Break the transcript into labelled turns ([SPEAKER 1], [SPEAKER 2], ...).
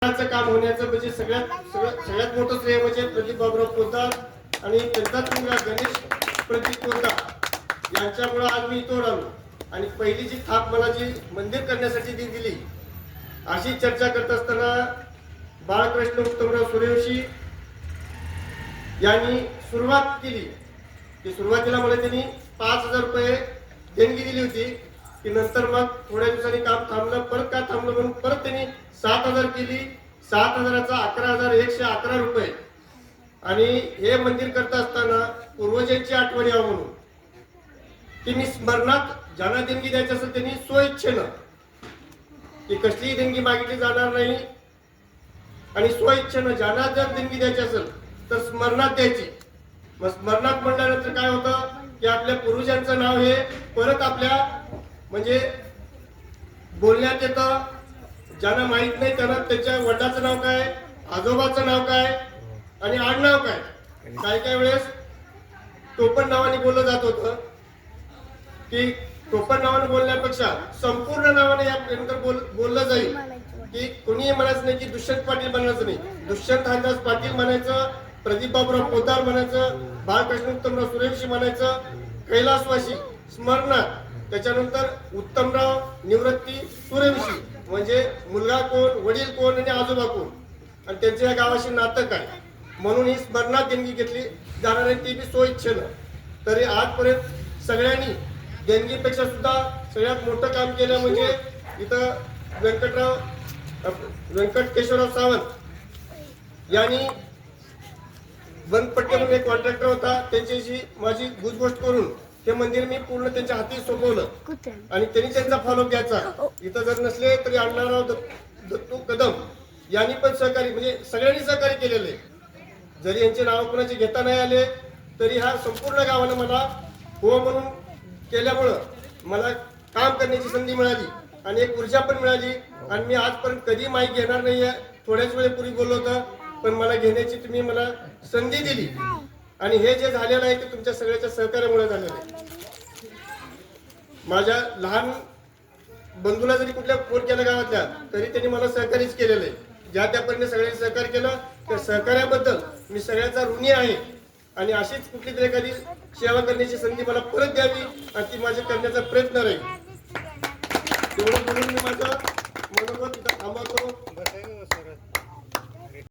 [SPEAKER 1] काम होण्याचं म्हणजे सगळ्यात मोठं श्रेय म्हणजे प्रदीप बाबुराव पोद्दार आणि त्यांचाच मुलगा गणेश प्रदीप पोद्दार यांच्यामुळे आज मी इथं आलो. आणि पहिली जी थाप मला जी मंदिर करण्यासाठी दिली अशी चर्चा करत असताना बाळकृष्ण उत्तमराव सूर्यवंशी यांनी सुरुवात केली की सुरुवातीला मला त्यांनी 5,000 रुपये देणगी दिली होती की नंतर मग थोड्या दिवसांनी काम थांबलं. परत का थांबलं म्हणून परत त्यांनी 7,000 केली. 7,000चा 11,111 रुपये. आणि हे मंदिर करत असताना पूर्वजांची आठवण यावं म्हणून की मी स्मरणात ज्यांना देणगी द्यायची असेल त्यांनी स्वइच्छेनं की कसलीही देणगी मागितली जाणार नाही आणि स्वइच्छेनं ज्यांना जर देणगी द्यायची असेल तर स्मरणात द्यायची. मग स्मरणात म्हणल्यानंतर काय होतं की आपल्या पूर्वजांचं नाव हे परत आपल्या म्हणजे बोलण्यात येतं. ज्यांना माहित नाही त्यांना त्याच्या वडिलाचं नाव काय, आजोबाचं नाव काय आणि आडनाव काय. काही वेळेस टोपण नावाने बोललं जात होतं की टोपण नावाने बोलण्यापेक्षा संपूर्ण नावाने यानंतर बोललं जाईल की कोणीही म्हणायचं नाही की दुष्यंत पाटील म्हणायचं नाही, दुष्यंत हरदास पाटील म्हणायचं, प्रदीप बाबुराव पोद्दार म्हणायचं, बाळकृष्ण उत्तमराव सूर्यवंशी म्हणायचं, कैलासवासी स्मरणात. त्याच्यानंतर उत्तमराव निवृत्ती सूर्यवंशी म्हणजे मुलगा कोण, वडील कोण आणि आजोबा कोण आणि त्यांच्या या गावाशी नातं काय म्हणून ही स्मरणात देणगी घेतली जाणार आहे, ती बी स्वइच्छेनं. तरी आजपर्यंत सगळ्यांनी देणगीपेक्षा सुद्धा सगळ्यात मोठं काम केलं म्हणजे इथं व्यंकट केशवराव सावंत यांनी बनपट्टे म्हणून एक कॉन्ट्रॅक्टर होता, त्यांच्याशी माझी गुजगोष्ट करून हे मंदिर मी पूर्ण त्यांच्या हाती सोपवलं आणि त्यांनी त्यांचा फॉलो घ्यायचा. इथं जर नसले तरी अण्णाराव दत्तू कदम यांनी पण सहकार्य म्हणजे सगळ्यांनी सहकार्य केलेले. जरी यांचे नाव कोणाचे घेता नाही आले तरी ह्या संपूर्ण गावानं मला हो म्हणून केल्यामुळं मला काम करण्याची संधी मिळाली आणि एक ऊर्जा पण मिळाली. आणि मी आजपर्यंत कधी माईक घेणार नाहीये, थोड्याच वेळेपूर्वी बोललो होतं, पण मला घेण्याची तुम्ही मला संधी दिली आणि हे जे झालेलं आहे ते तुमच्या सगळ्याच्या सहकार्यामुळे झालेलं आहे. माझ्या लहान बंधूला जरी कुठल्या फोन केला गावातल्या तरी त्यांनी मला सहकार्यच केलेलं आहे. ज्या त्यापर्यंत सगळ्यांनी सहकार्य केलं त्या सहकार्याबद्दल मी सगळ्याचा ऋणी आहे आणि अशीच कुठली तरी एखादी सेवा करण्याची संधी मला परत द्यावी आणि ती माझ्या करण्याचा प्रयत्न राहील. तेवढं बोलून मी माझं मनोगत इथं थांबवतो.